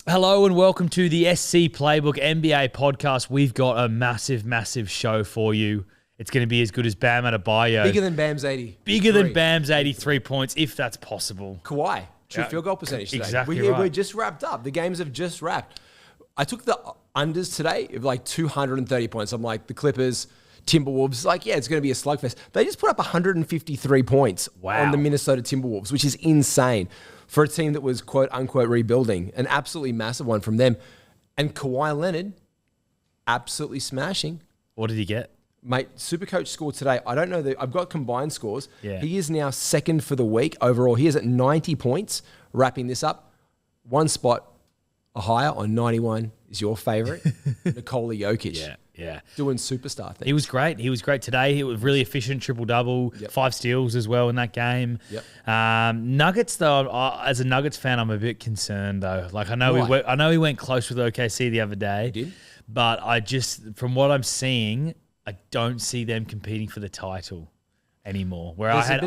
Hello and welcome to the SC Playbook NBA podcast. We've got a massive, massive show for you. It's going to be as good as Bam Adebayo. Bigger than Bam's 80. Bigger than Bam's 83 points, if that's possible. Kawhi, true field goal percentage today. Exactly right. We're just wrapped up. The games have just wrapped. I took the unders today of like 230 points. I'm like, the Clippers, Timberwolves, like, yeah, it's going to be a slugfest. They just put up 153 points on the Minnesota Timberwolves, which is insane for a team that was quote-unquote rebuilding. An absolutely massive one from them. And Kawhi Leonard, absolutely smashing. What did he get? Mate, Supercoach scored today. I don't know. I've got combined scores. Yeah. He is now second for the week overall. He is at 90 points, wrapping this up. One spot higher on 91 is your favorite, Nikola Jokic. Yeah. Doing superstar things. He was great. He was great today. He was really efficient, triple-double, 5 steals as well in that game. Nuggets, though, as a Nuggets fan, I'm a bit concerned, though. Like, I know he went close with OKC the other day. He did? But I just, from what I'm seeing, I don't see them competing for the title anymore. Where I had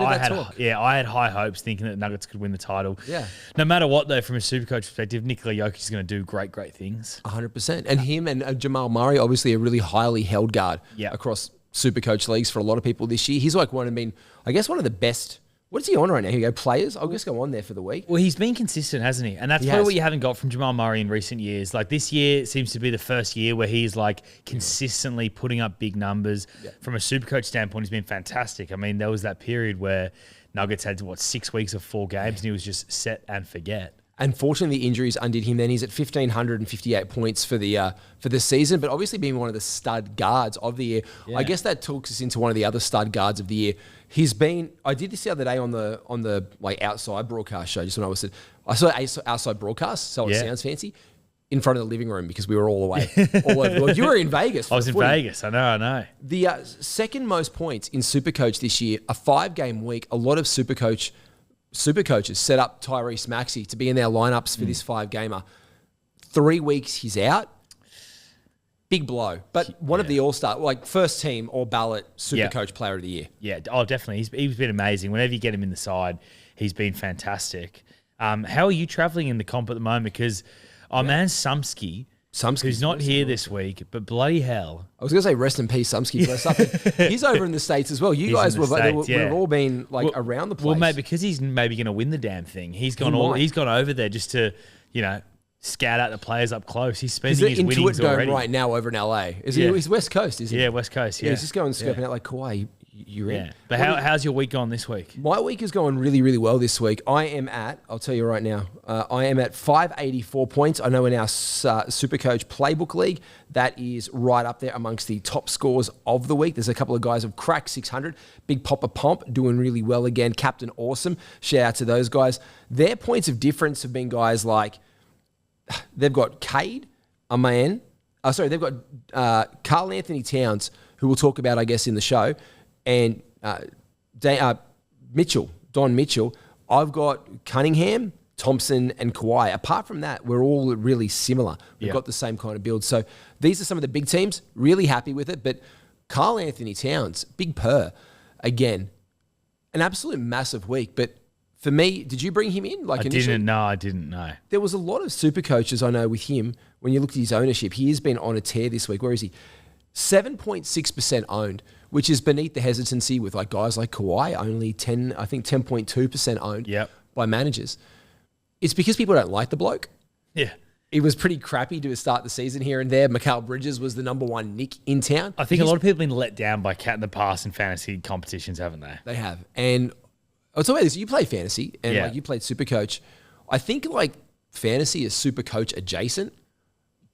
high hopes thinking that Nuggets could win the title. Yeah. No matter what, though, from a Supercoach perspective, Nikola Jokic is going to do great things. 100%. And him and Jamal Murray, obviously a really highly held guard across Supercoach leagues for a lot of people this year. He's like one of the best. What is he on right now? Here you go, players. I'll just go on there for the week. Well, he's been consistent, hasn't he? And that's probably what you haven't got from Jamal Murray in recent years. Like this year seems to be the first year where he's like consistently putting up big numbers. Yeah. From a Supercoach standpoint, he's been fantastic. I mean, there was that period where Nuggets had 6 weeks of 4 games and he was just set and forget. Unfortunately, the injuries undid him. Then he's at 1,558 points for the season, but obviously being one of the stud guards of the year. Yeah. I guess that talks us into one of the other stud guards of the year. He's been. I did this the other day on the like outside broadcast show. Just when I saw outside broadcast, so it sounds fancy, in front of the living room because we were all away, all over the world. You were in Vegas. I was in Vegas. I know. The second most points in Supercoach this year, a 5-game week. A lot of Supercoaches set up Tyrese Maxey to be in their lineups for this 5-gamer. 3 weeks he's out. Big blow. But one of the all-star, like first team or ballot Supercoach player of the year. Yeah, definitely. He's been amazing. Whenever you get him in the side, he's been fantastic. How are you traveling in the comp at the moment? Because our man Sumsky, who's not here this week, but bloody hell. I was going to say rest in peace, Sumsky. He's over in the States as well. You guys we've all been around the place. Well, mate, because he's maybe going to win the damn thing. He's gone over there just to, scout out the players up close. He's spending his winnings already. Right now over in LA. He's West Coast, isn't he? Yeah, West Coast, yeah. He's just going scoping out like, Kawhi, you're in. Yeah. But how's your week gone this week? My week is going really, really well this week. I'll tell you right now, I am at 584 points. I know in our Supercoach Playbook League, that is right up there amongst the top scores of the week. There's a couple of guys who've cracked 600. Big Papa Pomp doing really well again. Captain Awesome. Shout out to those guys. Their points of difference have been guys like, they've got Cade, a man. They've got Karl Anthony Towns, who we'll talk about, I guess, in the show, and Don Mitchell. I've got Cunningham, Thompson, and Kawhi. Apart from that, we're all really similar. We've got the same kind of build. So these are some of the big teams. Really happy with it. But Karl Anthony Towns, big purr, again, an absolute massive week. But for me, did you bring him in? I didn't know. There was a lot of super coaches I know with him. When you look at his ownership, he has been on a tear this week. Where is he? 7.6% owned, which is beneath the hesitancy with like guys like Kawhi, only 10.2% owned by managers. It's because people don't like the bloke. Yeah. It was pretty crappy to start the season here and there. Mikal Bridges was the number 1 Nick in town. I think a lot of people have been let down by Cat in the past in fantasy competitions, haven't they? They have. And I'll tell you this, you play fantasy and you played Supercoach. I think like fantasy is Supercoach adjacent,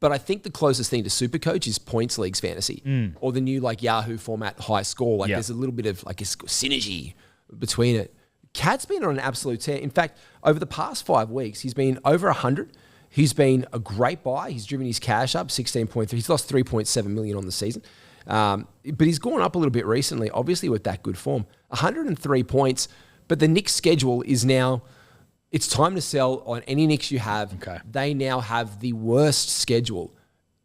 but I think the closest thing to Supercoach is points leagues fantasy or the new like Yahoo format high score. Like there's a little bit of like a synergy between it. Cat's been on an absolute tear. In fact, over the past 5 weeks, he's been over 100. He's been a great buy. He's driven his cash up 16.3. He's lost 3.7 million on the season. But he's gone up a little bit recently, obviously with that good form. 103 points. But the Knicks schedule is now, it's time to sell on any Knicks you have. Okay. They now have the worst schedule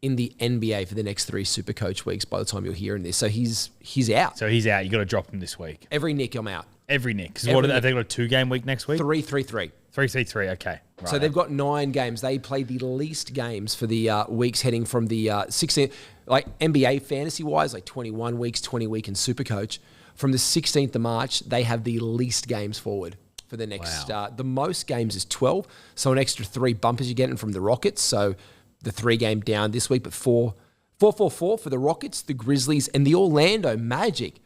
in the NBA for the next 3 Supercoach weeks by the time you're hearing this. So he's out. So he's out. You got to drop him this week. Every Knick, I'm out. Every Nick. Because what are they got a 2-game week next week? 3-3-3. 3-3-3, okay. Right. So they've got 9 games. They play the least games for the weeks heading from the 16, like NBA fantasy-wise, like 21 weeks, 20 week in Supercoach. From the 16th of March, they have the least games forward for the next. The most games is 12, so an extra 3 bumpers you're getting from the Rockets. So the 3-game down this week, but 4-4-4 for the Rockets, the Grizzlies, and the Orlando Magic,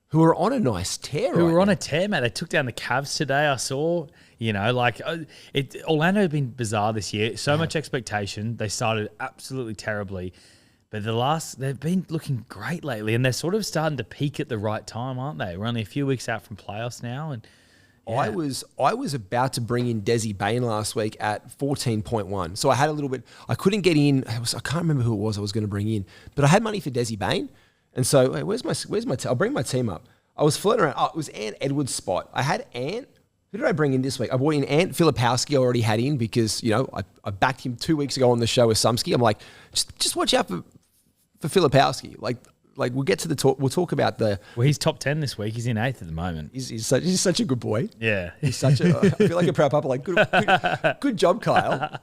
who are on a nice tear. Who are on a tear, mate. They took down the Cavs today, I saw. Orlando have been bizarre this year. So much expectation. They started absolutely terribly. But they've been looking great lately, and they're sort of starting to peak at the right time, aren't they? We're only a few weeks out from playoffs now. And I was about to bring in Desi Bain last week at 14.1. So I had a little bit, I couldn't get in. I can't remember who it was I was going to bring in, but I had money for Desi Bain. And so, hey, where's my I'll bring my team up. I was flirting around. Oh, it was Ant Edwards' spot. I had Ant. Who did I bring in this week? I brought in Ant Filipowski. I already had in because, I backed him 2 weeks ago on the show with Sumsky. I'm like, just watch out for Filipowski. Like we'll get to the talk. We'll talk about the. Well, he's top 10 this week. He's in 8th at the moment. He's such a good boy. Yeah, he's such a. I feel like a proud papa. Like good job, Kyle.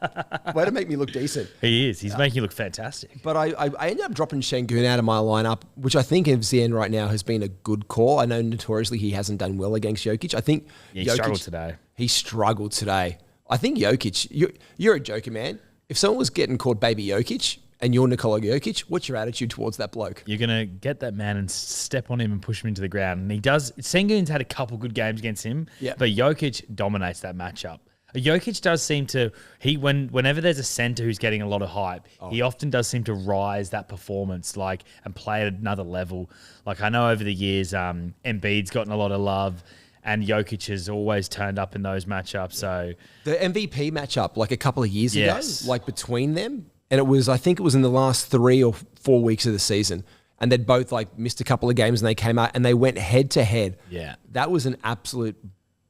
Way to make me look decent. He is. He's making you look fantastic. But I ended up dropping Şengün out of my lineup, which I think in the end right now has been a good call. I know notoriously he hasn't done well against Jokic. I think he struggled today. He struggled today. I think Jokic. You're a joker, man. If someone was getting called Baby Jokic, and you're Nikola Jokic, what's your attitude towards that bloke? You're going to get that man and step on him and push him into the ground. And he does. Şengün's had a couple good games against him, but Jokic dominates that matchup. Jokic does seem to, whenever there's a center who's getting a lot of hype, he often does seem to rise that performance and play at another level. Like I know over the years, Embiid's gotten a lot of love, and Jokic has always turned up in those matchups. So the MVP matchup, like a couple of years ago, like between them, and I think it was in the last 3 or 4 weeks of the season, and they'd both missed a couple of games, and they came out and they went head to head. Yeah, that was an absolute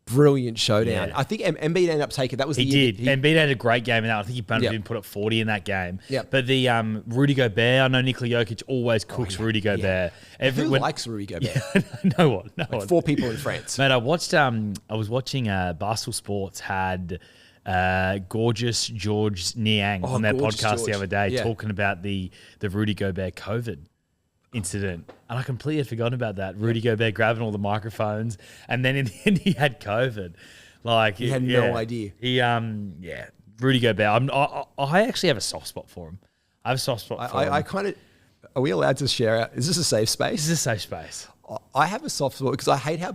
brilliant showdown. Yeah. I think Embiid ended up taking that. Was Embiid had a great game in that. I think he didn't put up 40 in that game. Yeah, but the Rudy Gobert, I know Nikola Jokic always cooks Rudy Gobert. Yeah. Who likes Rudy Gobert? Yeah, no one. 4 people in France. Mate, I was watching Barstool Sports had gorgeous George Niang on their podcast the other day talking about the Rudy Gobert COVID incident, and I completely had forgotten about that. Rudy Gobert grabbing all the microphones, and then in the end he had COVID. He had no idea. Rudy Gobert. I actually have a soft spot for him. I have a soft spot for him. I kind of. Are we allowed to share out? Is this a safe space? This is a safe space. I have a soft spot because I hate how.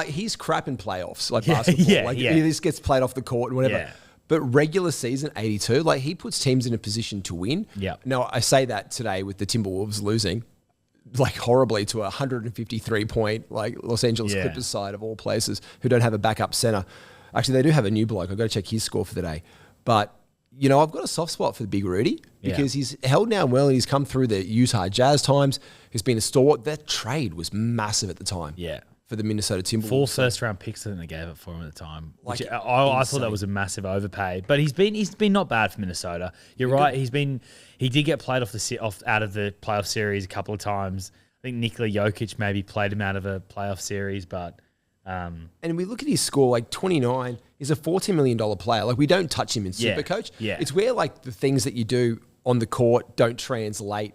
He's crap in playoffs, basketball. This gets played off the court and whatever. Yeah. But regular season, 82, he puts teams in a position to win. Yeah. Now, I say that today with the Timberwolves losing, horribly to a 153-point, Los Angeles Clippers side of all places who don't have a backup center. Actually, they do have a new bloke. I've got to check his score for the day. But, I've got a soft spot for the big Rudy because he's held down well and he's come through the Utah Jazz times. He's been a stalwart. That trade was massive at the time. Yeah. For the Minnesota Timberwolves. 4 first-round picks I think they gave it for him at the time. I thought that was a massive overpay. But he's been not bad for Minnesota. You're right. He did get played out of the playoff series a couple of times. I think Nikola Jokic maybe played him out of a playoff series, but and we look at his score, 29. He's a $14 million player. We don't touch him in Supercoach. Yeah. It's where the things that you do on the court don't translate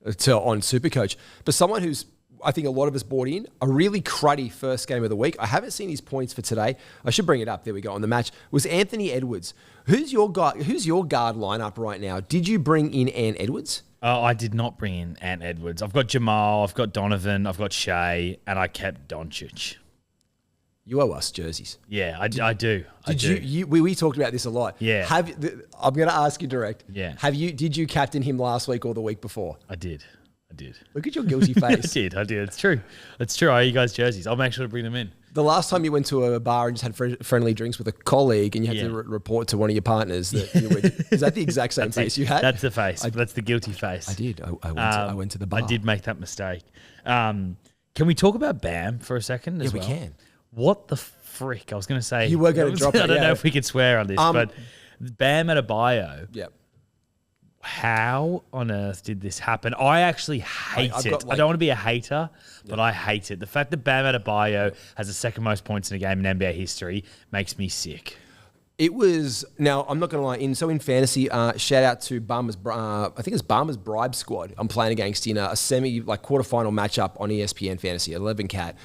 on Supercoach. But someone who's I think a lot of us bought in a really cruddy first game of the week. I haven't seen his points for today. I should bring it up. There we go. On the match was Anthony Edwards. Who's your guard lineup right now? Did you bring in Ant Edwards? Oh, I did not bring in Ant Edwards. I've got Jamal, I've got Donovan, I've got Shea, and I kept Doncic. You owe us jerseys. Yeah, I do. We talked about this a lot. Yeah. I'm going to ask you direct. Yeah. Did you captain him last week or the week before? I did. Look at your guilty face. I did. It's true. I owe you guys jerseys. I'll make sure to bring them in. The last time you went to a bar and just had friendly drinks with a colleague and you had to report to one of your partners that you were, is that the exact same face you had? That's the face. That's the guilty face. I did. I went to the bar. I did make that mistake. Can we talk about Bam for a second as well? Yeah, we can. What the frick? I was going to say. You were going to drop it. I don't know if we could swear on this, but Bam Adebayo. Yep. how on earth did this happen? I actually hate it. I don't want to be a hater, but I hate it. The fact that Bam Adebayo has the second most points in a game in NBA history makes me sick. It was, now I'm not going to lie, in fantasy, shout out to Bama's, I think it's Bama's Bribe Squad I'm playing against in a quarterfinal matchup on ESPN Fantasy, 11 cat.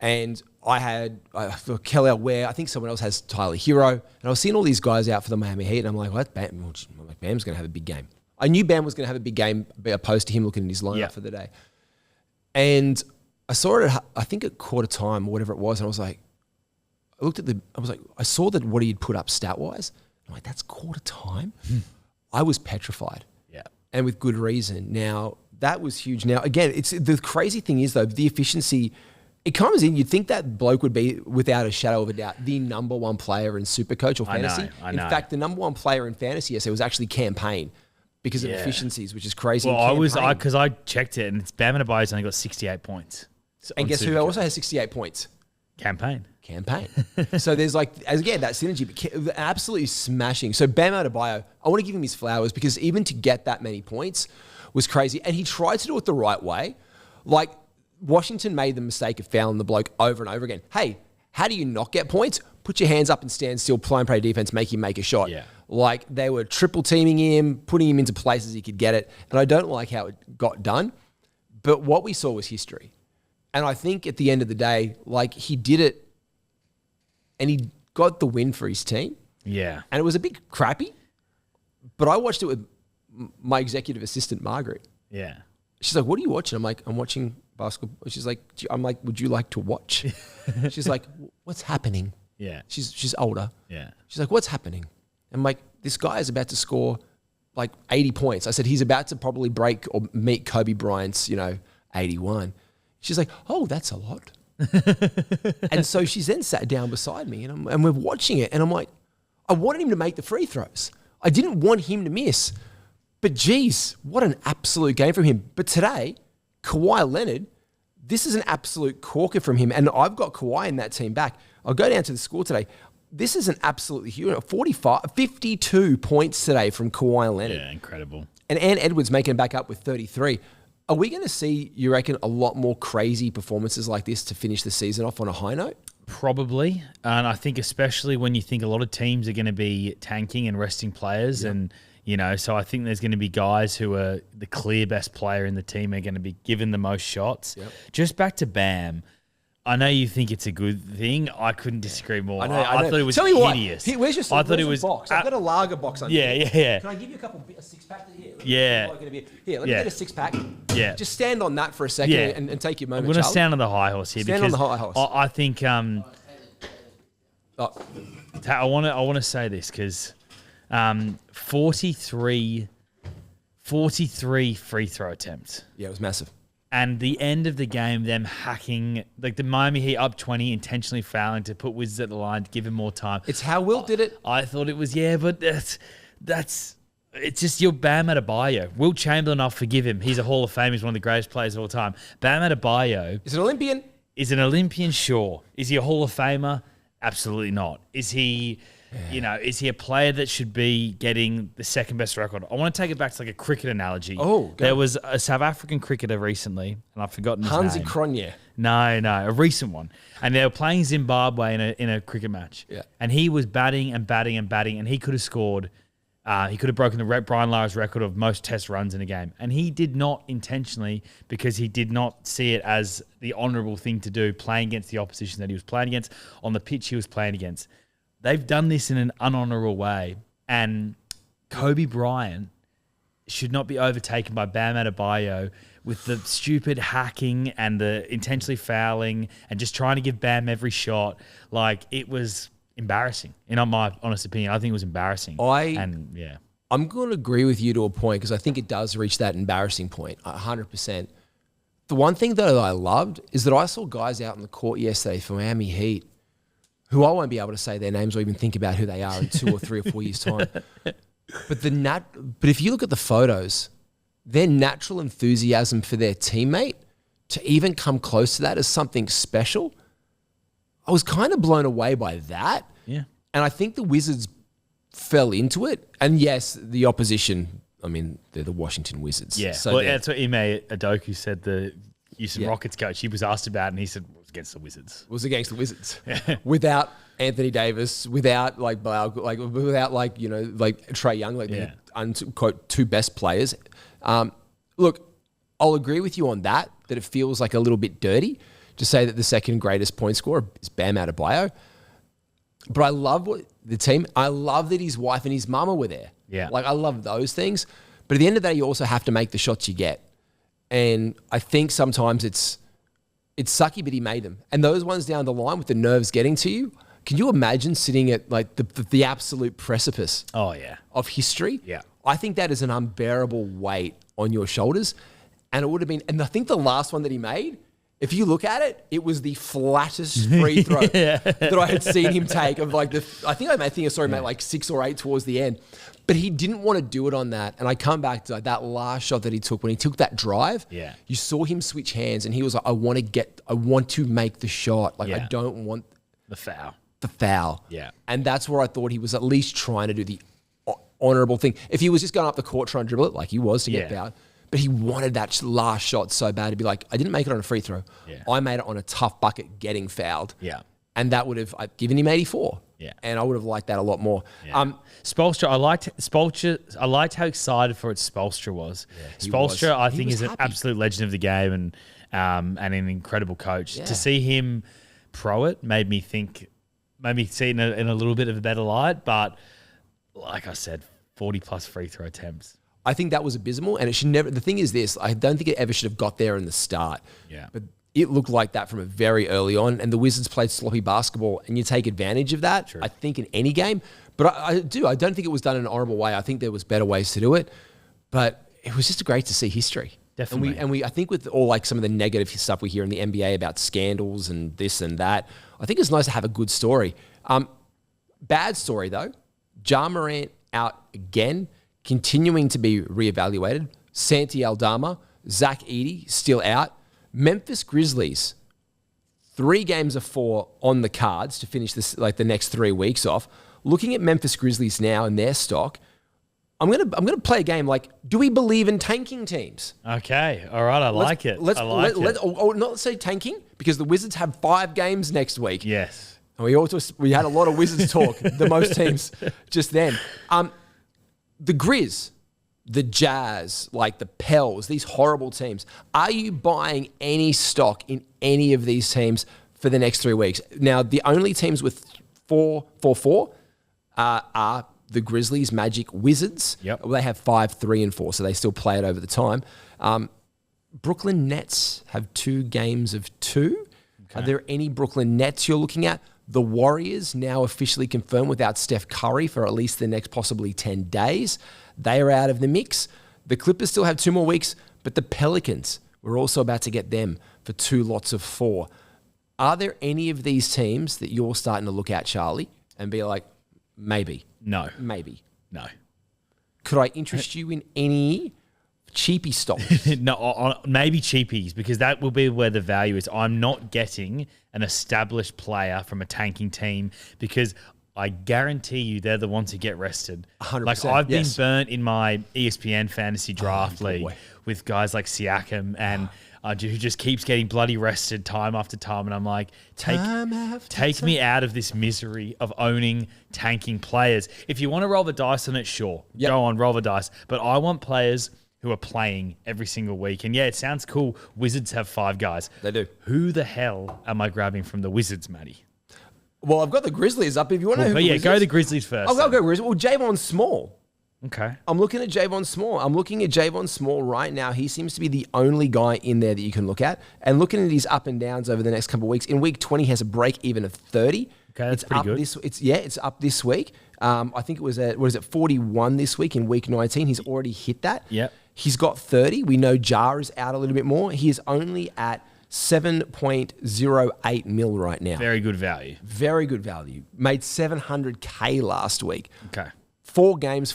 And I had for Kelly Ware, I think someone else has Tyler Hero, and I was seeing all these guys out for the Miami Heat, and I'm like, what? Bam's going to have a big game. I knew Bam was going to have a big game opposed to him looking at his lineup for the day. And I saw it, I think at quarter time or whatever it was, and I was like, I saw that what he had put up stat-wise. I'm like, that's quarter time? I was petrified. Yeah. And with good reason. Now, that was huge. Now, again, the crazy thing is, though, the efficiency, it comes in, you'd think that bloke would be, without a shadow of a doubt, the number one player in Supercoach or fantasy. I know. In fact, the number one player in fantasy yesterday was actually Campaign because of efficiencies, which is crazy. Well, because I checked it, and it's Bam Adebayo's only got 68 points. And guess who also has 68 points? Campaign. So there's again, that synergy, but absolutely smashing. So Bam Adebayo, I want to give him his flowers because even to get that many points was crazy. And he tried to do it the right way. Like Washington made the mistake of fouling the bloke over and over again. Hey, how do you not get points? Put your hands up and stand still, play and play defense, make him make a shot. Yeah. Like they were triple teaming him, putting him into places he could get it. And I don't like how it got done. But what we saw was history. And I think at the end of the day, he did it and he got the win for his team. Yeah. And it was a bit crappy, but I watched it with my executive assistant, Margaret. Yeah. She's like, what are you watching? I'm like, I'm watching basketball. She's like, would you like to watch? She's like, what's happening? Yeah. She's older. Yeah. She's like, what's happening? I'm like, this guy is about to score 80 points. I said, he's about to probably break or meet Kobe Bryant's, 81. She's like, oh, that's a lot. And so she's then sat down beside me and we're watching it. And I'm like, I wanted him to make the free throws. I didn't want him to miss. But geez, what an absolute game from him. But today, Kawhi Leonard, this is an absolute corker from him. And I've got Kawhi in that team back. I'll go down to the score today. This is an absolutely huge, 52 points today from Kawhi Leonard. Yeah, incredible. And Ant Edwards making it back up with 33. Are we going to see, you reckon, a lot more crazy performances like this to finish the season off on a high note? Probably. And I think especially when you think a lot of teams are going to be tanking and resting players. Yep. And, so I think there's going to be guys who are the clear best player in the team are going to be given the most shots. Yep. Just back to Bam. I know you think it's a good thing. I couldn't disagree more. I thought it was hideous. Here, where's your I thought it was box? I've got a lager box on here. Yeah. Can I give you a six-pack? Here, let me get a six-pack. Yeah. Just stand on that for a second and take your moment, I'm going to stand on the high horse here. Stand on the high horse. I think I want to say this because 43 free throw attempts. Yeah, it was massive. And the end of the game, them hacking, the Miami Heat up 20, intentionally fouling to put Wizards at the line to give him more time. It's how Wilt did it. I thought it was, but it's just your Bam Adebayo. Wilt Chamberlain, I'll forgive him. He's a Hall of Fame. He's one of the greatest players of all time. Bam Adebayo is an Olympian. Is an Olympian, sure. Is he a Hall of Famer? Absolutely not. Is he... is he a player that should be getting the second best record? I want to take it back to a cricket analogy. There was a South African cricketer recently, and I've forgotten his name. Hansi Cronje. No, a recent one. And they were playing Zimbabwe in a cricket match. Yeah. And he was batting, and he could have scored. He could have broken the Brian Lara's record of most test runs in a game. And he did not intentionally, because he did not see it as the honourable thing to do, playing against the opposition that he was playing against on the pitch he was playing against. They've done this in an unhonourable way, and Kobe Bryant should not be overtaken by Bam Adebayo with the stupid hacking and the intentionally fouling and just trying to give Bam every shot. It was embarrassing. In my honest opinion, I think it was embarrassing. I'm going to agree with you to a point because I think it does reach that embarrassing point, 100%. The one thing that I loved is that I saw guys out in the court yesterday for Miami Heat who I won't be able to say their names or even think about who they are in 2 or 3 or 4 years' time. But if you look at the photos, their natural enthusiasm for their teammate, to even come close to that as something special, I was kind of blown away by that. Yeah. And I think the Wizards fell into it. And yes, the opposition, I mean, they're the Washington Wizards. Yeah. So well, that's what Ime Adoku said, the Houston Rockets coach. He was asked about it, and he said it was against the Wizards. It was against the Wizards. Without Anthony Davis, without without Trey Young, the unquote 2 best players. Look, I'll agree with you on that it feels like a little bit dirty to say that the second greatest point scorer is Bam Adebayo. But I love the team. I love that his wife and his mama were there. Yeah. I love those things. But at the end of the day, you also have to make the shots you get. And I think sometimes it's sucky, but he made them. And those ones down the line with the nerves getting to you, can you imagine sitting at the absolute precipice of history? Yeah. I think that is an unbearable weight on your shoulders. And it would have been, and I think the last one that he made, if you look at it, it was the flattest free throw that I had seen him take I think I made like 6 or 8 towards the end. But he didn't want to do it on that. And I come back to that last shot that he took. When he took that drive, you saw him switch hands and he was like, I want to make the shot. I don't want the foul. Yeah. And that's where I thought he was at least trying to do the honorable thing. If he was just going up the court trying to dribble it like he was to get fouled, but he wanted that last shot so bad to be like, I didn't make it on a free throw. Yeah. I made it on a tough bucket getting fouled. Yeah. And that would have given him 84. Yeah. And I would have liked that a lot more. Yeah. Spoelstra, I liked how excited for it Spoelstra was. Yeah, Spoelstra, I think, is an absolute legend of the game and an incredible coach. Yeah. To see him pro it made me see it in a little bit of a better light. But like I said, 40+ free throw attempts. I think that was abysmal, and it should never. The thing is this: I don't think it ever should have got there in the start. Yeah, but it looked like that from a very early on, and the Wizards played sloppy basketball, and you take advantage of that. True. I think in any game, but I don't think it was done in an honorable way. I think there was better ways to do it, but it was just great to see history. Definitely, and we I think with all some of the negative stuff we hear in the NBA about scandals and this and that, I think it's nice to have a good story. Bad story though, Ja Morant out again. Continuing to be reevaluated. Santi Aldama, Zach Edey still out. Memphis Grizzlies, 3 games of 4 on the cards to finish this the next 3 weeks off. Looking at Memphis Grizzlies now and their stock, I'm gonna play a game do we believe in tanking teams? Okay, all right, I like it. Not say tanking because the Wizards have 5 games next week. Yes, and we had a lot of Wizards talk. The most teams just then. The Grizz, the Jazz, the Pels, these horrible teams. Are you buying any stock in any of these teams for the next 3 weeks? Now, the only teams with 4-4 are the Grizzlies, Magic, Wizards. Yep. They have 5, 3, and 4, so they still play it over the time. Brooklyn Nets have 2 games of 2. Okay. Are there any Brooklyn Nets you're looking at? The Warriors now officially confirmed without Steph Curry for at least the next possibly 10 days. They are out of the mix. The Clippers still have 2 more weeks, but the Pelicans, we're also about to get them for 2 lots of 4. Are there any of these teams that you're starting to look at, Charlie, and be like, maybe? No. Maybe? No. Could I interest you in any cheapy stocks? No, maybe cheapies, because that will be where the value is. I'm not getting an established player from a tanking team because I guarantee you they're the ones who get rested. 100%. I've been burnt in my ESPN fantasy draft league with guys like Siakam and who just keeps getting bloody rested time after time. And I'm like, take me out of this misery of owning tanking players. If you want to roll the dice on it, sure. Yep. Go on, roll the dice. But I want players who are playing every single week. And yeah, it sounds cool. Wizards have 5 guys. They do. Who the hell am I grabbing from the Wizards, Matty? Well, I've got the Grizzlies up. If you want to know go the Grizzlies first. I'll go Grizzlies. Well, Javon Small. Okay. I'm looking at Javon Small right now. He seems to be the only guy in there that you can look at. And looking at his up and downs over the next couple of weeks, in week 20 he has a break even of 30. Okay, that's pretty good. It's up this week. I think it was at 41 this week in week 19. He's already hit that. Yep. He's got 30. We know Jar is out a little bit more. He is only at 7.08 mil right now. Very good value. Very good value. Made $700K last week. Okay. 4 games.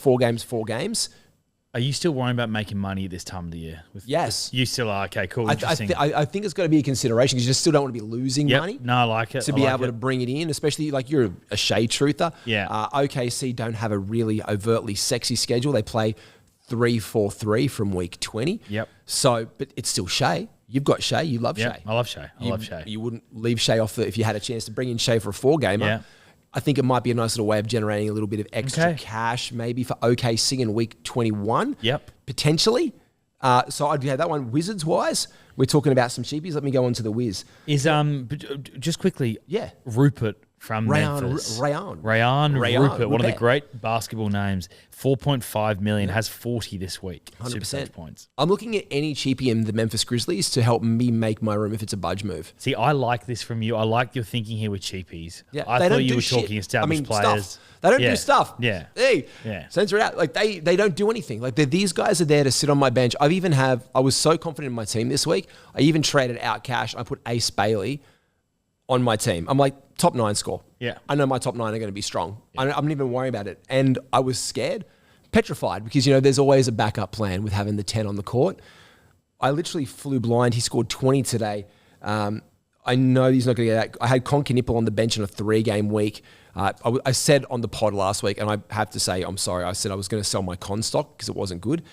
Are you still worrying about making money at this time of the year? Yes. You still are? Okay, cool. Interesting. I think it's got to be a consideration because you just still don't want to be losing money. No, I like it. To be able to bring it in, especially you're a shade truther. Yeah. OKC don't have a really overtly sexy schedule. They play 3-4-3 from week 20. Yep. So, but it's still Shea. You've got Shea. You love Shea. I love Shea. I love Shea. You wouldn't leave Shea off if you had a chance to bring in Shea for a 4-gamer. Yeah. I think it might be a nice little way of generating a little bit of extra cash maybe for OKC in week 21. Yep. Potentially. So I'd that one. Wizards-wise, we're talking about some cheapies. Let me go on to the Wiz. Is just quickly, Rupert from Memphis. Rayan Rupert, one of the great basketball names. 4.5 million, has 40 this week. 100% points. I'm looking at any cheapie in the Memphis Grizzlies to help me make my room if it's a budge move. See, I like this from you. I like your thinking here with cheapies. Yeah, I thought you were talking established players. Stuff. They don't do stuff. Yeah. Hey, censor it out. Like they don't do anything. Like these guys are there to sit on my bench. I was so confident in my team this week. I even traded out cash. I put Ace Bailey on my team. I'm like, top 9 score. Yeah. I know my top 9 are going to be strong. I'm not even worried about it. And I was scared, petrified, because, there's always a backup plan with having the 10 on the court. I literally flew blind. He scored 20 today. I know he's not going to get that. I had Con Knipple on the bench in a 3-game week. I said on the pod last week, and I have to say, I'm sorry, I said I was going to sell my Con stock because it wasn't good.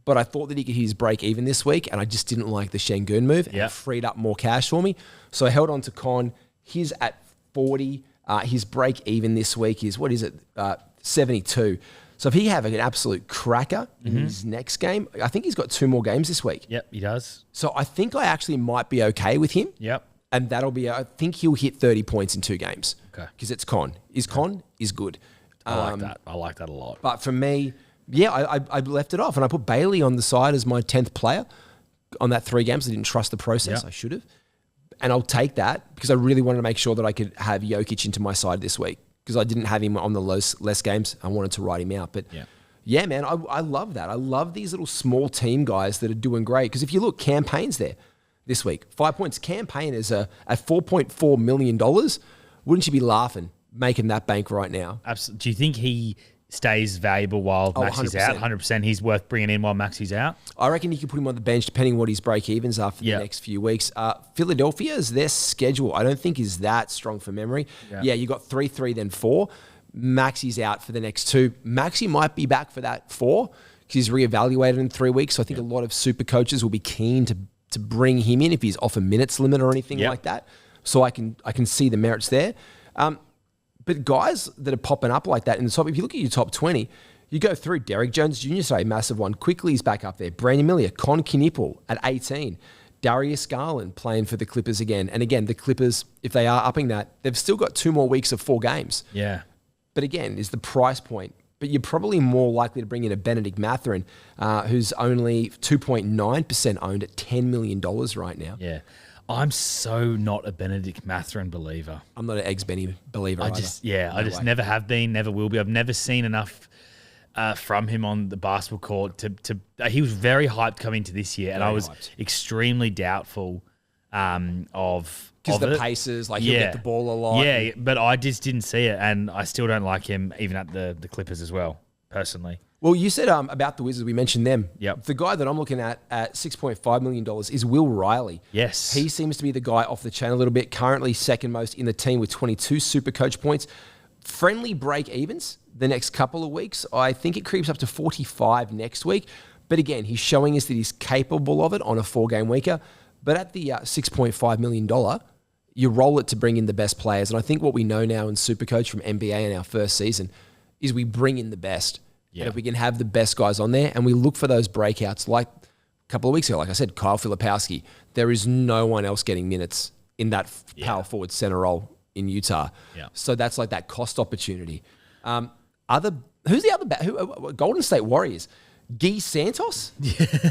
But I thought that he could hit his break even this week, and I just didn't like the Şengün move. And it freed up more cash for me. So I held on to Con. He's at 40. His break even this week is, 72. So if he have an absolute cracker in his next game, I think he's got 2 more games this week. Yep, he does. So I think I actually might be okay with him. Yep. And that'll be, I think he'll hit 30 points in 2 games. Okay. Because it's Con. Con is good. I like that. I like that a lot. But for me, I left it off and I put Bailey on the side as my 10th player on that 3 games. I didn't trust the process. I should have. And I'll take that because I really wanted to make sure that I could have Jokic into my side this week because I didn't have him on the less games. I wanted to write him out. But yeah, man, I love that. I love these little small team guys that are doing great. Because if you look, Campaign's there this week. 5 points. Campaign is at $4.4 million. Wouldn't you be laughing making that bank right now? Absolutely. Do you think he stays valuable while Maxi's out? 100%. He's worth bringing in while Maxi's out? I reckon you could put him on the bench depending what his break-evens are for the next few weeks. Philadelphia's, their schedule, I don't think is that strong for memory. Yeah, you got 3, then 4. Maxi's out for the next 2. Maxi might be back for that 4 because he's reevaluated in 3 weeks. So I think a lot of super coaches will be keen to bring him in if he's off a minutes limit or anything like that. So I can see the merits there. But guys that are popping up like that in the top, if you look at your top 20, you go through Derrick Jones Jr. today, massive one. Quickly's back up there. Brandon Miller, Con Knipple at 18. Darius Garland playing for the Clippers again. And again, the Clippers, if they are upping that, they've still got 2 more weeks of 4 games. Yeah. But again, is the price point. But you're probably more likely to bring in a Benedict Mathurin, who's only 2.9% owned at $10 million right now. Yeah. I'm so not a Benedict Mathurin believer. I'm not an Eggs-Benny believer either. I just never have been, never will be. I've never seen enough from him on the basketball court to he was very hyped coming into this year, and I was extremely doubtful of because the paces, like he'll get the ball a lot. Yeah, but I just didn't see it, and I still don't like him even at the Clippers as well, personally. Well, you said about the Wizards, we mentioned them. Yep. The guy that I'm looking at $6.5 million is Will Riley. Yes. He seems to be the guy off the chain a little bit, currently second most in the team with 22 Supercoach points. Friendly break evens the next couple of weeks. I think it creeps up to 45 next week. But again, he's showing us that he's capable of it on a 4-game weeker. But at the $6.5 million, you roll it to bring in the best players. And I think what we know now in Supercoach from NBA in our first season is we bring in the best. Yeah. And if we can have the best guys on there and we look for those breakouts, like a couple of weeks ago, like I said, Kyle Filipowski, there is no one else getting minutes in that power forward center role in Utah. Yeah. So that's like that cost opportunity. Who's the other Golden State Warriors? Guy Santos?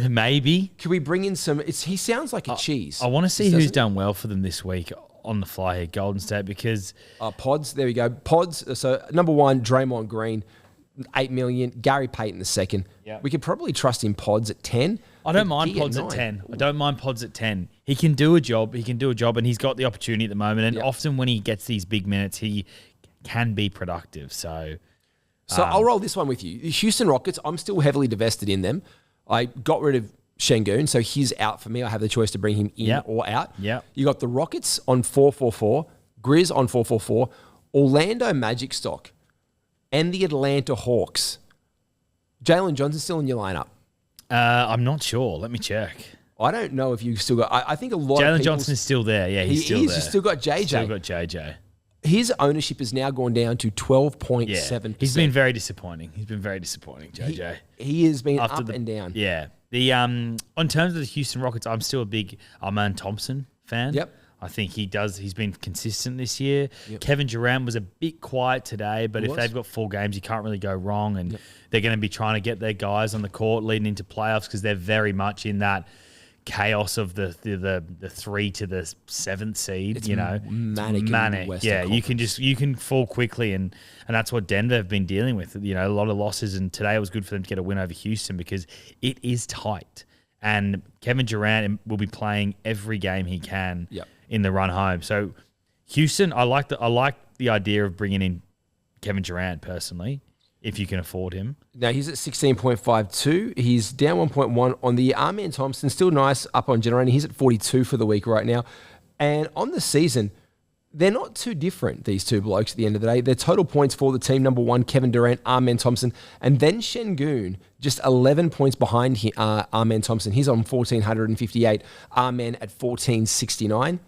Maybe. Could we bring in some? He sounds like a cheese. I want to see who's done well for them this week on the fly here, Golden State, because Pods. There we go. Pods. So number 1, Draymond Green. 8 million. Gary Payton the second. Yep. We could probably trust in Pods at 10. I don't mind Pods at 10. I don't mind Pods at 10. He can do a job. And he's got the opportunity at the moment. And often when he gets these big minutes, he can be productive. So I'll roll this one with you. The Houston Rockets, I'm still heavily divested in them. I got rid of Şengün, so he's out for me. I have the choice to bring him in or out. Yeah. You got the Rockets on 4-4-4, Grizz on 4-4-4, Orlando Magic stock, and the Atlanta Hawks Jalen Johnson's still in your lineup? I'm not sure. Let me check. I don't know if you've still got... I think a lot of Jalen people... Johnson is still there. Yeah, he's still there. You've still got JJ. Still got JJ. His ownership has now gone down to 12.7%. Yeah. He's been very disappointing. JJ. He has been up and down. Yeah. The on terms of the Houston Rockets, I'm still a big Amen Thompson fan. Yep. I think he's been consistent this year. Yep. Kevin Durant was a bit quiet today, but if they've got 4 games, you can't really go wrong. And they're going to be trying to get their guys on the court leading into playoffs because they're very much in that chaos of the 3 to the 7th seed. It's manic. Yeah, you can fall quickly, and that's what Denver have been dealing with. A lot of losses, and today it was good for them to get a win over Houston because it is tight. And Kevin Durant will be playing every game he can in the run home. So Houston, I like the idea of bringing in Kevin Durant personally, if you can afford him. Now he's at 16.52. He's down 1.1 on the year. Amen Thompson, still nice up on generating. He's at 42 for the week right now. And on the season, they're not too different, these two blokes at the end of the day. Their total points for the team, number 1, Kevin Durant, Amen Thompson, and then Şengün, just 11 points behind Amen Thompson. He's on 1,458. Amen at 1,469.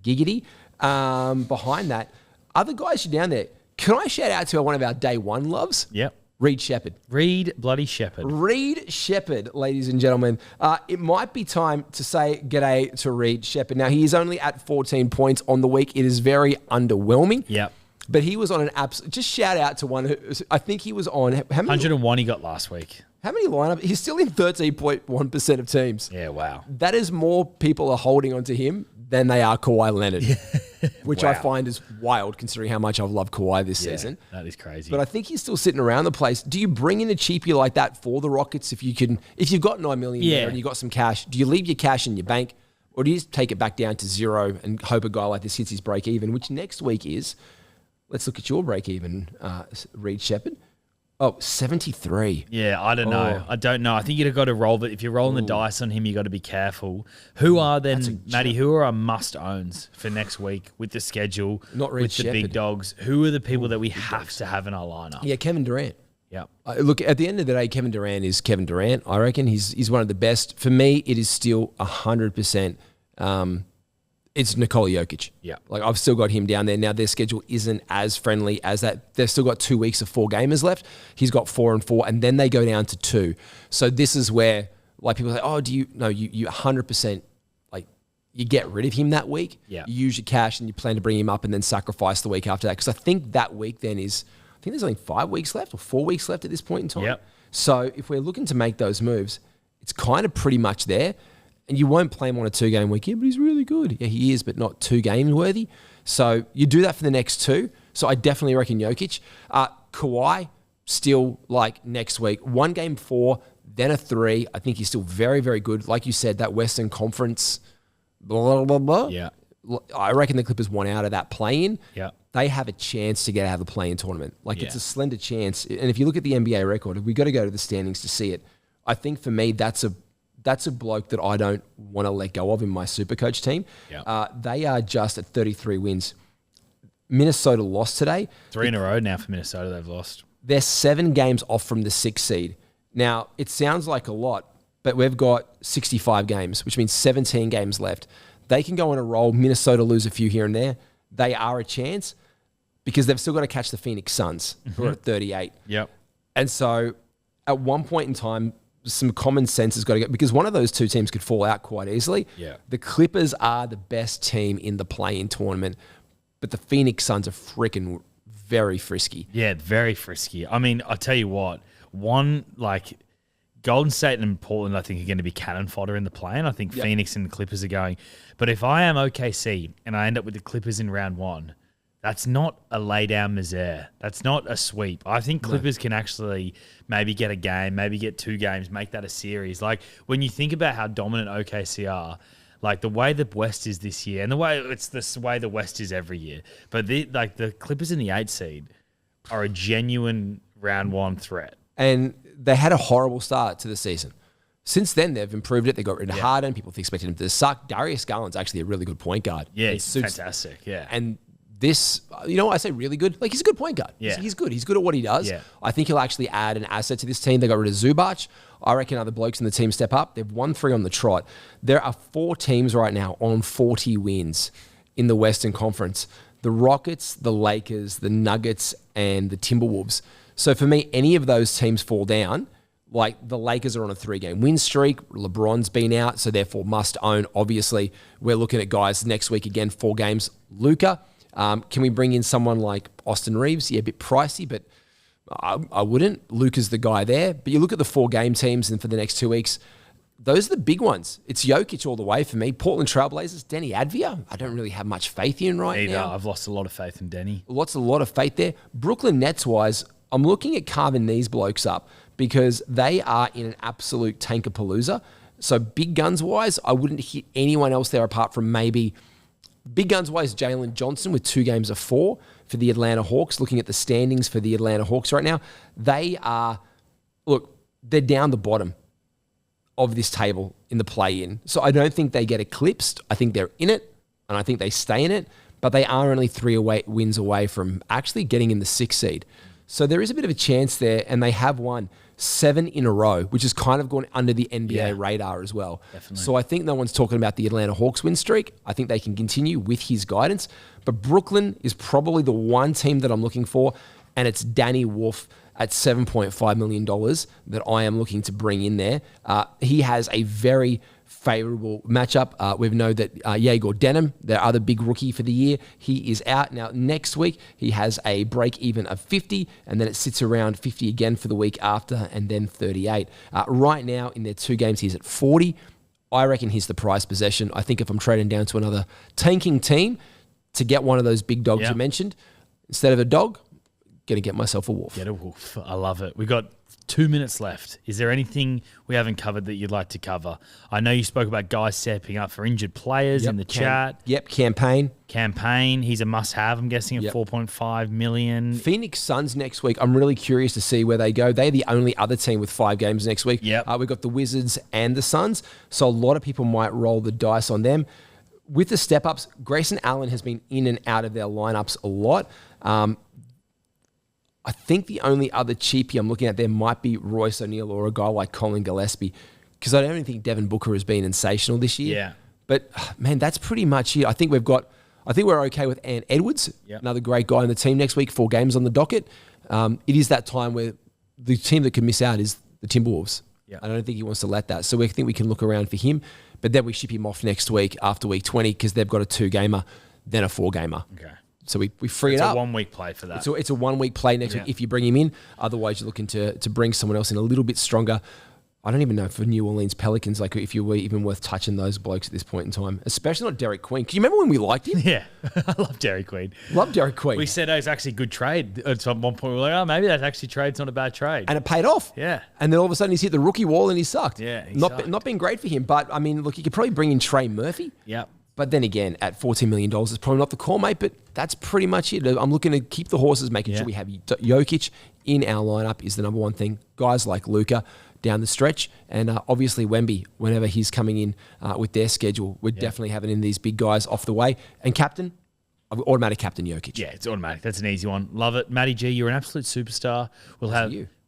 Giggity. Behind that, other guys are down there. Can I shout out to one of our day one loves? Yep. Reed Shepherd. Reed bloody Shepherd. Reed Shepherd, ladies and gentlemen. It might be time to say g'day to Reed Shepherd. Now, he is only at 14 points on the week. It is very underwhelming. Yep. But he was on an absolute... Just shout out to one who... I think he was on... How many, 101 he got last week. How many lineup? He's still in 13.1% of teams. Yeah, wow. That is more people are holding onto him than they are Kawhi Leonard, which I find is wild considering how much I've loved Kawhi this season. That is crazy. But I think he's still sitting around the place. Do you bring in a cheapie like that for the Rockets if you've got $9 million there and you've got some cash? Do you leave your cash in your bank, or do you just take it back down to 0 and hope a guy like this hits his break even? Which next week is, let's look at your break even, Reed Shepherd. Oh, 73. Yeah, I don't know. I don't know. I think you've got to roll, but if you're rolling the dice on him, you got to be careful. Who are then, Matty, who are our must-owns for next week with the schedule, Not Reed with Shepherd. The big dogs? Who are the people that we have to have in our lineup? Yeah, Kevin Durant. Yeah. Look, at the end of the day, Kevin Durant is Kevin Durant. I reckon he's one of the best. For me, it is still 100%. It's Nikola Jokic. Yeah. Like, I've still got him down there. Now, their schedule isn't as friendly as that. They've still got 2 weeks of 4 gamers left. He's got 4 and 4, and then they go down to 2. So this is where, like, people say, oh, you 100%, like, you get rid of him that week. Yeah. You use your cash and you plan to bring him up and then sacrifice the week after that. Because I think that week then is, I think there's only 5 weeks left or 4 weeks left at this point in time. Yep. So if we're looking to make those moves, it's kind of pretty much there. And you won't play him on a 2-game week. Yeah, but he's really good. Yeah, he is, but not 2 game worthy. So you do that for the next 2. So I definitely reckon Jokic. Kawhi, still like next week. 1 game 4, then a 3. I think he's still very, very good. Like you said, that Western Conference, blah, blah, blah. Yeah. I reckon the Clippers won out of that play-in. Yeah. They have a chance to get out of the play-in tournament. Like, it's a slender chance. And if you look at the NBA record, we've got to go to the standings to see it. I think for me, that's a bloke that I don't want to let go of in my Supercoach team. Yeah. They are just at 33 wins. Minnesota lost today. 3 in a row now for Minnesota they've lost. They're 7 games off from the 6th seed. Now, it sounds like a lot, but we've got 65 games, which means 17 games left. They can go on a roll. Minnesota lose a few here and there. They are a chance because they've still got to catch the Phoenix Suns, who are at 38. Yep. And so at one point in time, some common sense has got to go, because one of those 2 teams could fall out quite easily. Yeah. The Clippers are the best team in the play-in tournament, but the Phoenix Suns are freaking very frisky. Yeah, very frisky. I mean, I'll tell you what, Golden State and Portland, I think, are going to be cannon fodder in the play-in. I think Phoenix and the Clippers are going. But if I am OKC and I end up with the Clippers in round 1, that's not a lay-down misère. That's not a sweep. I think Clippers can actually maybe get a game, maybe get 2 games, make that a series. Like, when you think about how dominant OKC are, like the way the West is this year, and the way the West is every year, but the Clippers in the 8th seed are a genuine round 1 threat. And they had a horrible start to the season. Since then, they've improved it. They got rid of Harden. People expected him to suck. Darius Garland's actually a really good point guard. Yeah, he's fantastic. Yeah. And this, I say really good. Like, he's a good point guard. Yeah. He's good. He's good at what he does. Yeah. I think he'll actually add an asset to this team. They got rid of Zubac. I reckon other blokes in the team step up. They've won 3 on the trot. There are 4 teams right now on 40 wins in the Western Conference. The Rockets, the Lakers, the Nuggets, and the Timberwolves. So for me, any of those teams fall down. Like, the Lakers are on a 3-game win streak. LeBron's been out, so therefore must own. Obviously, we're looking at guys next week again, 4 games. Luka. Can we bring in someone like Austin Reeves? Yeah, a bit pricey, but I wouldn't. Luka's the guy there. But you look at the 4-game teams, and for the next 2 weeks, those are the big ones. It's Jokic all the way for me. Portland Trailblazers, Denny Advia. I don't really have much faith in right now. I've lost a lot of faith in Denny. A lot of faith there. Brooklyn Nets-wise, I'm looking at carving these blokes up because they are in an absolute tankapalooza. So big guns-wise, I wouldn't hit anyone else there apart from maybe big guns-wise Jalen Johnson with 2 games of 4 for the Atlanta Hawks. Looking at the standings for the Atlanta Hawks right now, they're down the bottom of this table in the play-in. So I don't think they get eclipsed. I think they're in it, and I think they stay in it, but they are only 3 wins away from actually getting in the 6th seed. So there is a bit of a chance there, and they have won 7 in a row, which has kind of gone under the NBA radar as well. Definitely. So I think no one's talking about the Atlanta Hawks win streak. I think they can continue with his guidance. But Brooklyn is probably the one team that I'm looking for, and it's Danny Wolf at $7.5 million that I am looking to bring in there. He has a very favorable matchup. We know that Yegor Denham, their other big rookie for the year, he is out. Now, next week, he has a break even of 50, and then it sits around 50 again for the week after, and then 38. Right now, in their 2 games, he's at 40. I reckon he's the prize possession. I think if I'm trading down to another tanking team to get one of those big dogs you mentioned, instead of a dog, going to get myself a wolf. Get a wolf. I love it. We've got 2 minutes left. Is there anything we haven't covered that you'd like to cover? I know you spoke about guys stepping up for injured players in the chat. Campaign. He's a must-have, I'm guessing, at 4.5 million. Phoenix Suns next week. I'm really curious to see where they go. They're the only other team with 5 games next week. We've got the Wizards and the Suns, so a lot of people might roll the dice on them. With the step-ups, Grayson Allen has been in and out of their lineups a lot. I think the only other cheapie I'm looking at there might be Royce O'Neal or a guy like Colin Gillespie, because I don't think Devin Booker has been sensational this year. Yeah. But, man, that's pretty much it. I think we're okay with Ant Edwards, another great guy in the team next week, 4 games on the docket. It is that time where the team that could miss out is the Timberwolves. I don't think he wants to let that. So we think we can look around for him, but then we ship him off next week after week 20 because they've got a 2-gamer, then a 4-gamer. Okay. So we free it up. It's a 1 week play for that. It's a 1 week play next week if you bring him in. Otherwise, you're looking to bring someone else in a little bit stronger. I don't even know for New Orleans Pelicans, like if you were even worth touching those blokes at this point in time, especially not Derek Queen. Can you remember when we liked him? Yeah, I love Derek Queen. We said it's actually a good trade. At one point, we were like, maybe that actually trade's not a bad trade. And it paid off. Yeah. And then all of a sudden he's hit the rookie wall and he sucked. Yeah, not been great for him. But, I mean, look, you could probably bring in Trey Murphy. Yeah. But then again, at $14 million, it's probably not the call, mate, but that's pretty much it. I'm looking to keep the horses, making sure we have Jokic in our lineup is the number one thing. Guys like Luka down the stretch, and obviously Wemby, whenever he's coming in with their schedule, we're definitely having in these big guys off the way. And captain, automatic captain Jokic. Yeah, it's automatic. That's an easy one. Love it. Matty G, you're an absolute superstar.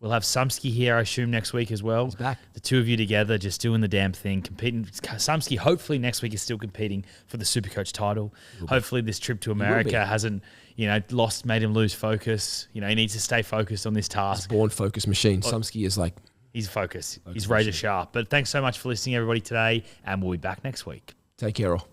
We'll have Sumsky here, I assume, next week as well. He's back. The two of you together, just doing the damn thing, competing. Sumsky, hopefully next week is still competing for the Supercoach title. Hopefully this trip to America hasn't, made him lose focus. He needs to stay focused on this task. He's a born focus machine. Sumsky is like... He's focused. He's razor sharp. But thanks so much for listening, everybody, today, and we'll be back next week. Take care, all.